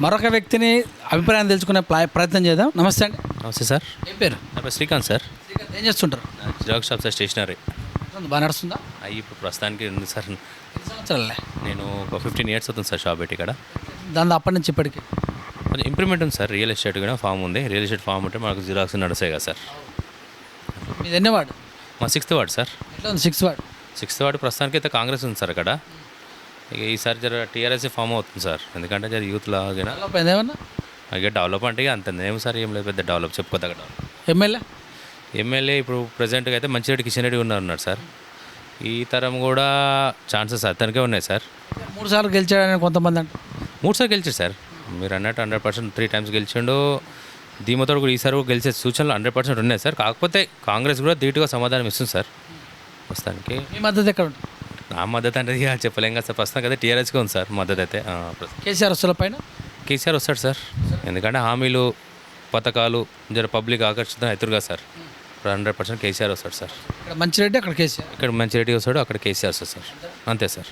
మరొక వ్యక్తిని అభిప్రాయం తెలుసుకునే ప్రయత్నం చేద్దాం. నమస్తే అండి. నమస్తే సార్. ఏం పేరు? నా పేరు శ్రీకాంత్ సార్. ఏం చేస్తుంటారు? Xerox shop sir, stationery. బాగా నడుస్తుందా? అవి ఇప్పుడు ప్రస్తుతానికి ఉంది సార్. ఎన్ని సంవత్సరాలే? నేను ఒక 15 years అవుతుంది సార్ షాప్ పెట్టి ఇక్కడ. దాని అప్పటి నుంచి ఇప్పటికి కొంచెం ఇంప్రూవ్మెంట్ ఉంది సార్. రియల్ ఎస్టేట్ కూడా ఫామ్ ఉంది. రియల్ ఎస్టేట్ ఫామ్ ఉంటే మనకు జిరాక్స్ నడుస్తాయి కదా సార్. మీది ఎన్ని వార్డు? మా 6th వార్డ్ సార్. ఎట్లా ఉంది 6th వార్డు? 6th వార్డ్ ప్రస్తుతానికి అయితే కాంగ్రెస్ ఉంది సార్ అక్కడ. ఇక ఈసారి జర టీఆర్ఎస్ ఫామ్ అవుతుంది సార్. ఎందుకంటే జర యూత్ లాగా డెవలప్ అయింది ఏమన్నా? ఇక డెవలప్ అంటే ఇక అంత ఏం సార్, ఏం లేదు పెద్ద డెవలప్ చెప్పుకోదగ్గ. ఎమ్మెల్యే ఎమ్మెల్యే ఇప్పుడు ప్రజెంట్గా అయితే మంచిరెడ్డి కిషన్ రెడ్డి ఉన్నాడు సార్. ఈ తరం కూడా ఛాన్సెస్ అతనికే ఉన్నాయి సార్. 3 సార్లు గెలిచాడని కొంతమంది అంటారు. 3 సార్లు గెలిచాడు సార్. మీరు అన్నట్టు 100% 3 times గెలిచిండు. ధీమతో కూడా ఈసారి కూడా గెలిచే సూచనలు 100% ఉన్నాయి సార్. కాకపోతే కాంగ్రెస్ కూడా ధీటుగా సమాధానం ఇస్తుంది సార్ ప్రస్తుతానికి. మీ మద్దతు ఎక్కడ ఉంటుంది? నా మద్దతు అంటే ఇక చెప్పలేం కదా సార్. ప్రస్తుతానికి అయితే టీఆర్ఎస్కే ఉంది సార్ మద్దతు అయితే. కేసీఆర్ వస్తువుల పైన కేసీఆర్ వస్తాడు సార్. ఎందుకంటే హామీలు పథకాలు జర పబ్లిక్ ఆకర్షితం అవుతారు కదా సార్. ఇప్పుడు 100% కేసీఆర్ వస్తాడు సార్. ఇక్కడ మంచిరెడ్డి, అక్కడ కేసీఆర్. ఇక్కడ మంచిరెడ్డి వస్తాడు, అక్కడ కేసీఆర్ వస్తాడు సార్. అంతే సార్.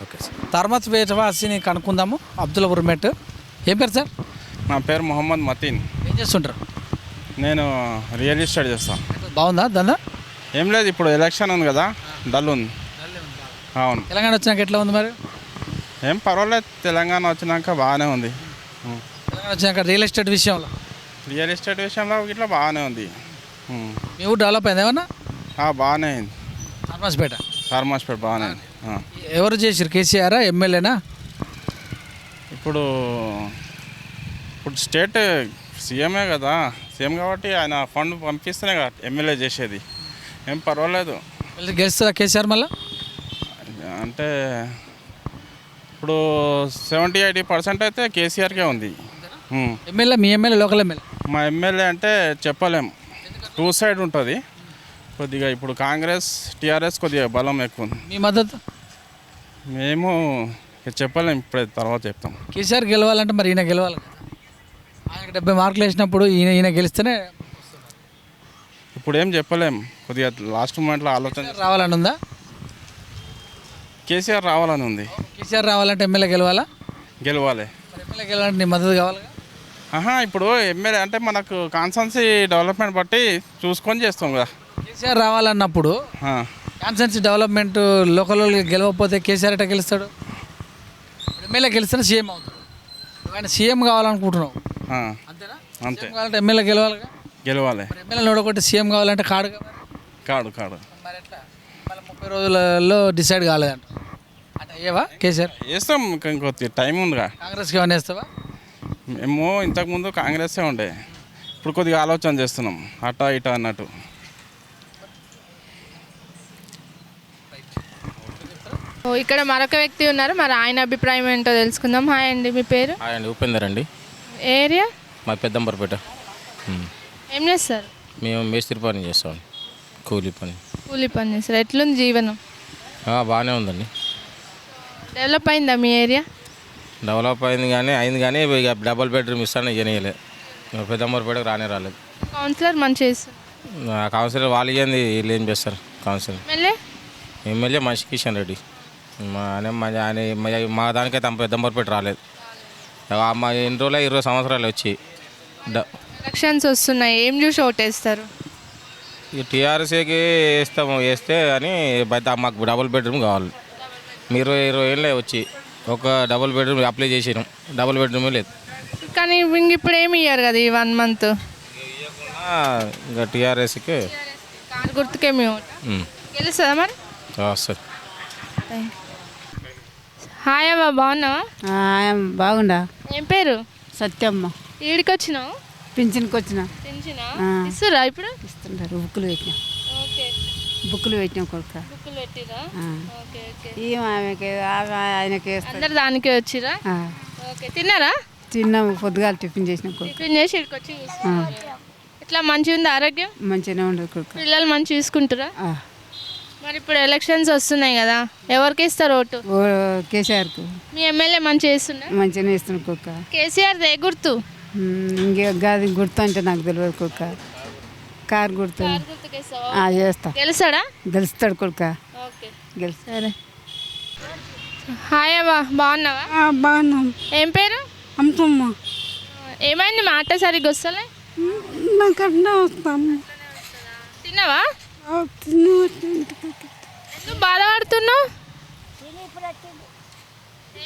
Okay sir. తర్మత్ వేటవాసిని కనుక్కుందాము. అబ్దుల్ ఉర్మెట్. ఏం పేరు సార్? నా పేరు మొహమ్మద్ మతీన్. ఏం చేస్తుంటారు? నేను రియల్ ఎస్టేట్ చేస్తాను. బాగుందా దందా? ఏం లేదు, ఇప్పుడు ఎలక్షన్ ఉంది కదా, డల్ ఉంది. అవును. తెలంగాణ వచ్చినాక ఎట్లా ఉంది మరి? ఏం పర్వాలేదు, తెలంగాణ వచ్చినాక బాగానే ఉంది. తెలంగాణ వచ్చినాక రియల్ ఎస్టేట్ విషయంలో రియల్ ఎస్టేట్ విషయంలో ఇట్లా బాగానే ఉంది. మీ ఊరు డెవలప్ అయింది ఏమన్నా? బాగానే అయింది. ఫార్మాస్పేట ఫార్మాస్పేట బాగానే అయింది. ఎవరు చేసారు? కేసీఆర్ ఎమ్మెల్యేనా? ఇప్పుడు స్టేట్ సీఎమే కదా, సీఎం కాబట్టి ఆయన ఫండ్ పంపిస్తేనే కదా ఎమ్మెల్యే చేసేది. ఏం పర్వాలేదు. గెలుస్తుందా కేసీఆర్ మళ్ళీ? అంటే ఇప్పుడు 70-80% అయితే కేసీఆర్కే ఉంది. ఎమ్మెల్యే మీ ఎమ్మెల్యే లోకల్ ఎమ్మెల్యే? మా ఎమ్మెల్యే అంటే చెప్పలేం, 2 side ఉంటుంది కొద్దిగా. ఇప్పుడు కాంగ్రెస్ టీఆర్ఎస్ కొద్దిగా బలం ఎక్కువ ఉంది. మీ మద్దతు? మేము చెప్పలేం, ఇప్పుడే తర్వాత చెప్తాం. కేసీఆర్ గెలవాలంటే మరి ఈయన గెలవాలి కదా. ఆయనకి 70 మార్కులు వేసినప్పుడు ఈయన గెలిస్తేనే. ఇప్పుడు ఏం చెప్పలేం, కొద్దిగా లాస్ట్ మూమెంట్లో ఆలోచన. రావాలని ఉందా? కేసీఆర్ రావాలని ఉంది. కేసీఆర్ రావాలంటే ఎమ్మెల్యే గెలవాలా? గెలవాలి. మరి ఎమ్మెల్యే గెలవాలంటే నీ మద్దతు కావాలి. ఇప్పుడు ఎమ్మెల్యే అంటే మనకు కాన్స్టెన్సీ డెవలప్మెంట్ బట్టి చూసుకొని చేస్తాం కదా. కేసీఆర్ రావాలన్నప్పుడు కాన్స్టెన్సీ డెవలప్మెంట్ లోకల్ గెలవకపోతే కేసీఆర్ ఎట్లా గెలుస్తాడు? ఎమ్మెల్యే గెలిస్తేనే సీఎం అవుతాడు. ఆయన సీఎం కావాలనుకుంటున్నావు అంతేనా? అంతే. కావాలంటే ఎమ్మెల్యే గెలవాలిగా. గెలవాలి. ఎమ్మెల్యే నోడకొట్టి సీఎం కావాలంటే కాడు. కాడు మరి ఎట్లా? మళ్ళీ 30 రోజులలో డిసైడ్ కాలేదంట అంటే అయ్యేవా? కేసీఆర్ వేస్తాం, ఇంకొద్ది టైం ఉందిగా. కాంగ్రెస్కి ఏమైనా వేస్తావా? మేము ఇంతకుముందు కాంగ్రెస్సే ఉండే, ఇప్పుడు కొద్దిగా ఆలోచన చేస్తున్నాం అటా ఇటా అన్నట్టు. ఇక్కడ మరొక వ్యక్తి ఉన్నారు, మరి ఆయన అభిప్రాయం ఏంటో తెలుసుకుందాం. హాయ్ అండి, మీ పేరు? హాయ్ అండి, ఉపేందర్ అండి. ఏరియా? మా పెద్దంబర్పేట. ఏం చేస్తారు? మేము మేస్త్రి పని చేస్తాం, కూలీ పని చేస్తారు. ఎట్లుంది జీవనం? బాగానే ఉందండి. డెవలప్ అయిందా మీ ఏరియా? డెవలప్ అయింది కానీ ఇక డబుల్ బెడ్రూమ్ ఇస్తాను ఇవ్వనియలే. పెద్దంబర్పేటకు రాలేదు. కౌన్సిలర్ మంచి చేస్తారు. కౌన్సిలర్ వాళ్ళు ఇవ్వండి, వీళ్ళు ఏం చేస్తారు కౌన్సిలర్. ఎమ్మెల్యే మనిషి కిషన్ రెడ్డి. మా దానికైతే పెద్దంబర్పేట రాలేదు. మా ఎన్ని రోజులు 20 సంవత్సరాలు వచ్చి. ఎలక్షన్స్ వస్తున్నాయి, ఏం చూసి ఓటేస్తారు? ఇక టీఆర్ఎస్కి వేస్తే అని మాకు డబుల్ బెడ్రూమ్ కావాలి. మీరు 20 ఏళ్ళే వచ్చి ఒక డబుల్ బెడ్రూమ్ అప్లై చేసినాం, డబుల్ బెడ్రూమే లేదు. కానీ ఇంక ఇప్పుడు ఏమి ఇయ్యారు కదా ఈ 1 month. ఇంకా టీఆర్ఎస్కి కారు గుర్తుకేమి గెలుస్తుందా మరి? సరే. హాయ్ అవ్వ, బాగున్నావా? బాగుండా. ఏం పేరు? సత్యమ్మ. ఈడికి వచ్చినావు? పింఛన్కి వచ్చిన. ఇస్తురా ఇప్పుడు? ఇస్తుంటారు. బుక్కులు పెట్టినాం. ఓకే, బుక్కులు పెట్టినాం కొడుక. బుక్కులు పెట్టిరా? Okay okay. ఆయనకి అందరు దానికే వచ్చిరా? ఓకే. తిన్నారా? తిన్నాము, పొద్దుగాల టిఫిన్ చేసినాం కొడుకు. టిఫిన్ చేసి ఇక్కడికి వచ్చి ఇట్లా మంచిగా ఉంది ఆరోగ్యం? మంచిగానే ఉండదు కొడుకు. పిల్లలు మంచిగా చూసుకుంటారా? మరి ఇప్పుడు ఎలక్షన్స్ వస్తున్నాయి కదా, ఎవరికి ఇస్తారు ఓటు? కేసీఆర్కు. మీ ఎమ్మెల్యే మంచిగా చేస్తున్నా? మంచిగానే ఇస్తున్నాడు కొడుక. కేసీఆర్ దే గుర్తు? ఇంకేది గుర్తు అంటే నాకు తెలియదు కొడుక. కారు గుర్తు చేస్తా. గెలుస్తాడా? గెలుస్తాడు కొడుక. సరే. హాయ్ అవ్వ, బాగున్నావా? బాగున్నాం. ఏం పేరు? అమ్ముతమ్మ ఏమైంది మాట సరిగ్గా వస్తలే? నాకు అట్లా వస్తాము తిన్నావా? తిని ఎందుకు బాధపడుతున్నావు?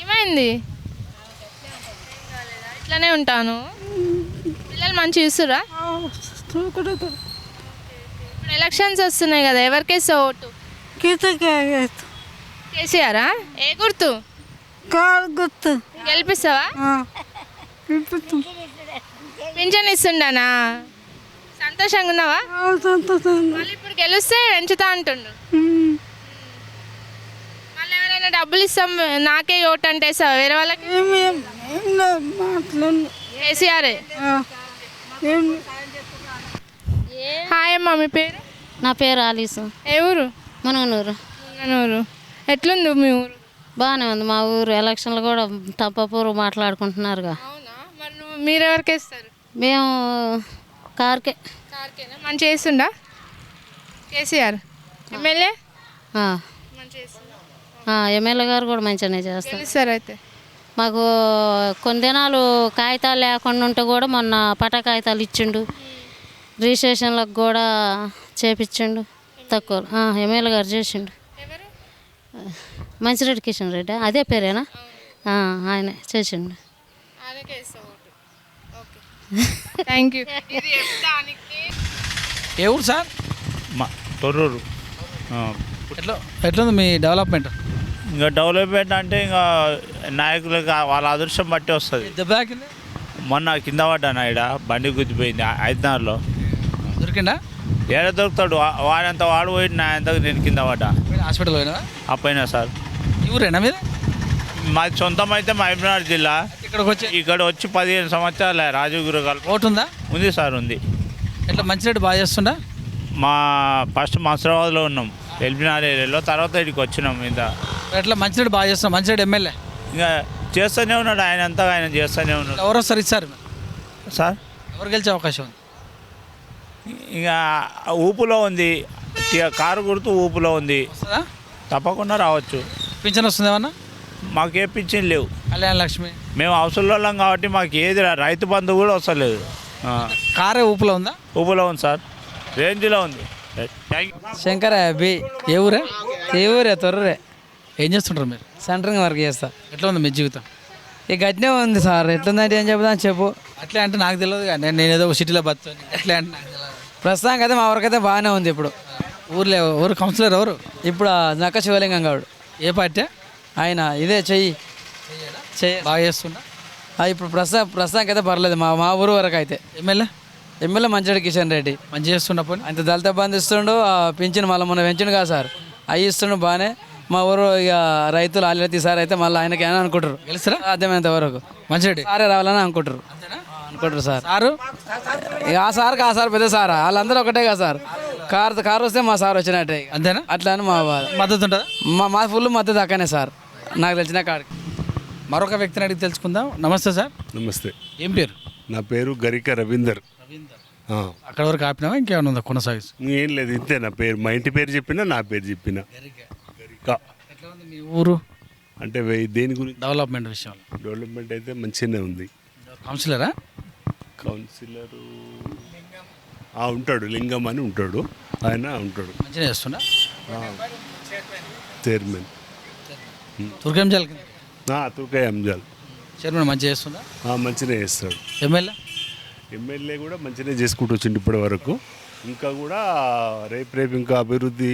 ఏమైంది? ఇట్లానే ఉంటాను. పిల్లలు మంచిగా చూస్తురా? ఇప్పుడు ఎలక్షన్స్ వస్తున్నాయి కదా, ఎవరికేస్తావు ఓటు? కేసీఆరా? ఏ గుర్తు? కారు గుర్తు గెలిపిస్తావా? పింఛన్ ఇస్తుండానా? సంతోషంగా ఉన్నావా? మళ్ళీ ఇప్పుడు గెలిస్తే పెంచుతా అంటుండు. మళ్ళీ ఎవరైనా డబ్బులు ఇస్తాం నాకే ఓటు అంటే వేస్తావా వేరే వాళ్ళకి? కేసీఆరే. హాయ్ అమ్మ, మీ పేరు? నా పేరు ఆలీసు. ఏ ఊరు? మనూరు. ఊరు. ఎట్లుంది మీ ఊరు? బాగానే ఉంది మా ఊరు. ఎలక్షన్లు కూడా తప్పపూరు మాట్లాడుకుంటున్నారుగా. అవునా? మరి మీరు ఎవరికి వేస్తారు? మేము కార్కే. కార్కేనా? మంచిగా చేస్తుండా కేసీఆర్? ఎమ్మెల్యే మంచిగా చేస్తుండా? ఎమ్మెల్యే గారు కూడా మంచిగానే చేస్తారు. గెలుస్తారు అయితే. మాకు కొన్ని దినాలు కాగితాలు లేకుండా ఉంటే కూడా మొన్న పటా కాగితాలు ఇచ్చిండు. రిజిస్ట్రేషన్లకు కూడా చేపించిండు తక్కువ. ఎమ్మెల్యే గారు చేసిండు. ఎవరు? మంచిరెడ్డి కిషన్ రెడ్డి, అదే పేరేనా? ఆయన చేసిండు. ఆయనకే వేస్తావు ఓటు. Okay, thank you. ఇది చెప్తానికి. ఏ ఊరు సార్? మా తొర్రూరు. ఎట్లుంది మీ డెవలప్మెంట్? ఇంకా డెవలప్మెంట్ అంటే ఇంకా నాయకులకు వాళ్ళ అదృష్టం బట్టి వస్తుంది. దెబ్బ తాకింది? మొన్న కింద పడ్డాను ఈడ, బండి గుద్దిపోయింది ఐదున్నరలో. దొరికిందా? ఏడ దొరుకుతాడు వాడంత వాడు పోయింది, నా అంతకు నేను కింద పడ్డా. హాస్పిటల్ పోయినా? అప్పైనా సార్. ఈ ఊరేనా మీరు? మాది సొంతం అయితే మహబూబ్నగర్ జిల్లా. ఇక్కడికి వచ్చి ఇక్కడ వచ్చి 15 సంవత్సరాలే. రాజీవ్ గురుగారు ఓటు ఉందా? ఉంది సార్, ఉంది. ఎట్లా మంచిరెడ్డి బాగా చేస్తుండా? మా ఫస్ట్ మసరాబాద్లో ఉన్నాం, ఎల్బినార్ ఏరియాలో. తర్వాత ఇక్కడికి వచ్చినాం. ఇంత ఎట్లా మంచిరెడ్డి బాగా చేస్తున్నా? మంచిరెడ్డి ఎమ్మెల్యే ఇంకా చేస్తూనే ఉన్నాడు, ఆయన అంతా ఆయన చేస్తూనే ఉన్నాడు. ఎవరు వస్తారు ఇచ్చారు సార్ ఎవరు గెలిచే అవకాశం ఉంది? ఇక ఊపులో ఉంది, కారు గుర్తు ఊపులో ఉంది. వస్తుందా? తప్పకుండా రావచ్చు. పింఛన్ వస్తుంది ఏమన్నా? మాకు ఏ పింఛన్ లేవు. కళ్యాణ లక్ష్మి మేము అవసరం కాబట్టి మాకు ఏది రైతు బంధు కూడా వస్తలేదు. కారే ఊపులో ఉందా? ఊపులో ఉంది సార్, రేంజ్లో ఉంది. Thank you. శంకర బి. ఏ ఊరే? ఏ ఊరే? తొర్రరే. ఏం చేస్తుంటారు మీరు? సెంటరింగ్ వర్క్ చేస్తా. ఎట్లా ఉంది మీ జీవితం? ఇక గట్టినే ఉంది సార్. ఎట్లుందంటే ఏం చెప్తాను చెప్పు. అట్లే అంటే నాకు తెలియదు కానీ నేను ఏదో ఒక సిటీలో బతాను. ఎట్లా అంటే నాకు తెలియదు. ప్రస్తుతానికి అయితే మా వరకు అయితే బాగానే ఉంది. ఇప్పుడు ఊరు కౌన్సిలర్ ఎవరు? ఇప్పుడు నక్క శివలింగం గౌడ్. ఏ పార్టీ ఆయన ఇదే చెయ్యి బాగా చేస్తుందా? ఇప్పుడు ప్రస్తుతానికి అయితే పర్లేదు మా ఊరు వరకు అయితే. ఎమ్మెల్యే మంచిరెడ్డి కిషన్ రెడ్డి మంచి చేస్తున్నప్పుడు అంత దళిత బంధు ఇస్తుండు. పింఛన్ మళ్ళీ మొన్న పెంచిండు కదా సార్, అవి ఇస్తుండు బాగానే. మా ఊరు ఇక రైతులు ఆల్రెడీ సార్ అయితే మళ్ళీ ఆయనకి అని అనుకుంటారు. గెలుస్తారా? సాధ్యమైనంత వరకు మంచిరెడ్డి సారే రావాలని అనుకుంటారు. సార్ సారు ఇక ఆ సార్ పెద్ద సారా, వాళ్ళందరూ ఒకటే కదా సార్. కారు వస్తే మా సార్ వచ్చినట్టే. అంతేనా? అట్లా అని మా బాధ. మద్దతు ఉంటుందా? మా ఫుల్ మద్దతు అక్కనే సార్, నాకు తెలిసిన కాడికి. మరొక వ్యక్తిని అడిగి తెలుసుకుందాం. నమస్తే సార్. నమస్తే. ఏం పేరు? నా పేరు గరిక రవీందర్. అక్కడ వరకు ఆపినావా ఇంకేమైనా ఉందా కొనసాగిస్తు? ఏం లేదు, ఇంతే నా పేరు. మా ఇంటి పేరు చెప్పినా నా పేరు చెప్పిన గరిక. ఎట్లా ఉంది మీ ఊరు అంటే దేని గురించి? డెవలప్మెంట్ విషయంలో. డెవలప్మెంట్ అయితే మంచిగానే ఉంది. కౌన్సిలరా? కౌన్సిలరు ఉంటాడు, లింగం అని ఉంటాడు, ఆయన ఉంటాడు. మంచిగా చేస్తున్నా? చైర్మన్ తుర్కంజాల్ తుర్కాయ అంజాల్ చైర్మన్ మంచిగా చేస్తుందా? మంచిగా చేస్తాడు. ఎమ్మెల్యే కూడా మంచిగా చేసుకుంటూ వచ్చిండు ఇప్పటి వరకు. ఇంకా కూడా రేపు ఇంకా అభివృద్ధి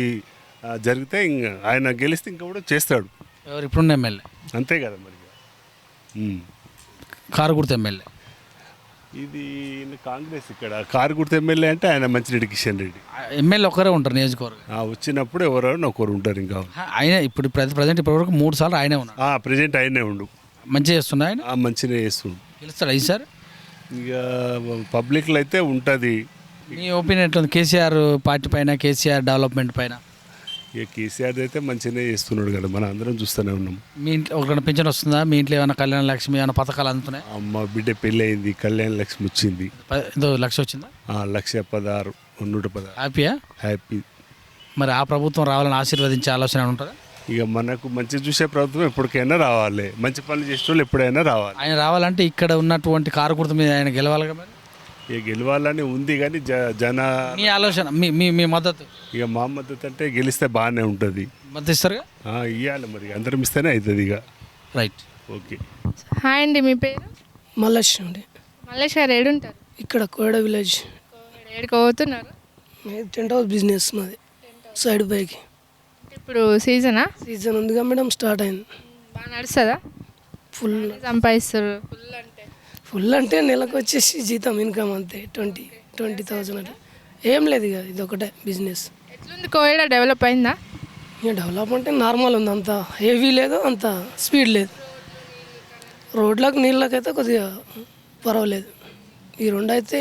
జరిగితే ఇంకా ఆయన గెలిస్తే ఇంకా కూడా చేస్తాడు. ఎవరు ఇప్పుడున్న ఎమ్మెల్యే? అంతే కదా మరి. కారు గుర్తు ఎమ్మెల్యే ఇది కాంగ్రెస్. ఇక్కడ కారు గుర్తు ఎమ్మెల్యే అంటే ఆయన మంచిరెడ్డి కిషన్ రెడ్డి. ఎమ్మెల్యే ఒకరే ఉంటారు నియోజకవర్గం. వచ్చినప్పుడు ఎవరైనా ఒకరు ఉంటారు. ఇంకా ఆయన ఇప్పుడు ప్రజెంట్ ఇప్పటివరకు 3 సార్లు ఆయనే ఉన్నారు. ప్రజెంట్ ఆయనే ఉండు. మంచిగా చేస్తున్నా ఆయన? మంచిగా చేస్తుండు. గెలుస్తాడు అయ్యి సార్? ఇక పబ్లిక్లో అయితే ఉంటుంది. మీ ఒపీనియన్ ఎట్లా ఉంది కేసీఆర్ పార్టీ పైన, కేసీఆర్ డెవలప్మెంట్ పైన? ఇక కేసీఆర్ అయితే మంచిగానే చేస్తున్నాడు కదా, మనం అందరం చూస్తూనే ఉన్నాం. మీ ఇంట్లో ఒకరిని పింఛన్ వస్తుందా? మీ ఇంట్లో ఏమైనా కళ్యాణ లక్ష్మి ఏమైనా పథకాలు అందుతున్నాయి? అమ్మ బిడ్డ పెళ్ళి అయింది, కళ్యాణ లక్ష్మి వచ్చింది. ఎంతో 1,00,000 వచ్చిందా? 1,16,116. హ్యాపీయా? హ్యాపీ. మరి ఆ ప్రభుత్వం రావాలని ఆశీర్వదించే ఆలోచన ఉంటుందా? ఇక మనకు మంచి చూసే ప్రభుత్వం ఎప్పటికైనా రావాలి, మంచి పనులు చేసే వాళ్ళు ఎప్పుడైనా రావాలి. ఆయన రావాలంటే ఇక్కడ ఉన్నటువంటి కారు గుర్తు మీద ఆయన గెలవాలి కదా మరి. ఇక గెలవాలని ఉంది కానీ జన మీ ఆలోచన, మీ మీ మీ మద్దతు, ఇక మా మద్దతు అంటే గెలిస్తే బాగానే ఉంటుంది. మద్దతు ఇస్తారుగా? ఇవ్వాలి మరి, అందరం ఇస్తేనే అవుతుంది ఇక. రైట్. ఓకే. హాయ్ అండి, మీ పేరు? మల్లేష్ అండి. మల్లేష్ గారు ఏడుంటారు? ఇక్కడ కోడ విలేజ్. ఏడుకు పోతున్నారు? టెంట్ హౌస్ బిజినెస్ మాది, సైడ్ బైక్. ఇప్పుడు సీజనా? సీజన్ ఉందిగా మేడం, స్టార్ట్ అయింది. బాగా నడుస్తుందా? ఫుల్ సంపాదిస్తారు? ఫుల్ అంటే నెలకు వచ్చేసి జీతం ఇన్కమ్ అంతే 20,000 అట్లా. ఏం లేదు ఇక, ఇది ఒకటే బిజినెస్. ఎట్లుంది కోయడా? డెవలప్ అయిందా? ఇక డెవలప్ అంటే నార్మల్ ఉంది, అంత హెవీ లేదు, అంత స్పీడ్ లేదు. రోడ్లకు నీళ్ళకైతే కొద్దిగా పర్వాలేదు. ఈ రెండు అయితే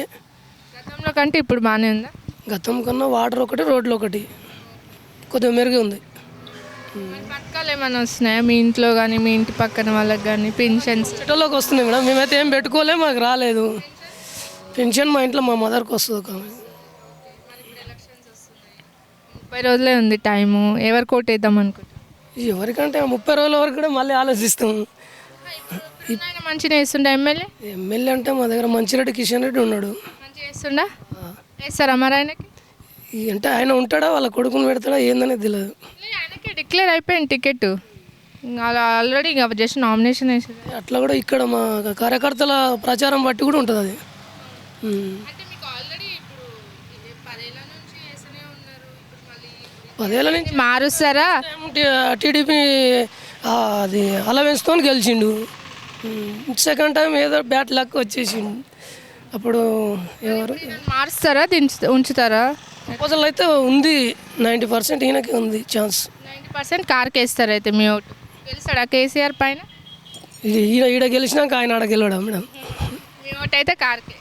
గతంలో కంటే ఇప్పుడు బాగానే ఉందా? గతం కన్నా వాటర్ ఒకటి, రోడ్లు ఒకటి కొద్దిగా మెరుగు ఉంది. పథకాలు ఏమైనా వస్తున్నాయా మీ ఇంట్లో కానీ మీ ఇంటి పక్కన వాళ్ళకి కానీ? పెన్షన్స్ చెట్టులోకి వస్తున్నాయి మేడం, మేమైతే ఏం పెట్టుకోలే, మాకు రాలేదు పెన్షన్. మా ఇంట్లో మా మదర్కి వస్తుంది ఒక 30 రోజులే ఉంది టైము. ఎవరు కోట్ వేద్దాం అనుకుంటున్నాం? ఎవరికంటే 30 రోజుల వరకు కూడా మళ్ళీ ఆలోచిస్తాము. మంచిగా వేస్తుండే ఎమ్మెల్యే అంటే మా దగ్గర మంచిరెడ్డి కిషన్ రెడ్డి ఉన్నాడు. మంచిగా వేస్తుండా? వేస్తారా మరి ఆయనకి? అంటే ఆయన ఉంటాడా, వాళ్ళ కొడుకుని పెడతాడా ఏందనేది తెలియదు. ఆయనకి డిక్లేర్ అయిపోయింది టికెట్, ఆల్రెడీ ఇంకా జస్ట్ నామినేషన్ వేసారు. అట్లా కూడా ఇక్కడ మా కార్యకర్తల ప్రచారం బట్టి కూడా ఉంటుంది అది. పదేళ్ళ నుంచి మారుస్తారా? టీడీపీ అది అలవెన్స్తో గెలిచిండు. సెకండ్ టైం ఏదో బ్యాట్ లక్ వచ్చేసిండు. అప్పుడు ఎవరు మారుస్తారా, ఉంచుతారా? ప్రపోజల్ అయితే ఉంది, 90% ఈయనకి ఉంది ఛాన్స్. 90% కార్కి వేస్తారు అయితే మీ ఓటు. గెలుస్తాడా కేసీఆర్ పైన? ఈడ గెలిచినాక ఆయన ఆడ గెలవడా మేడం? మీ ఓటు అయితే కార్కే.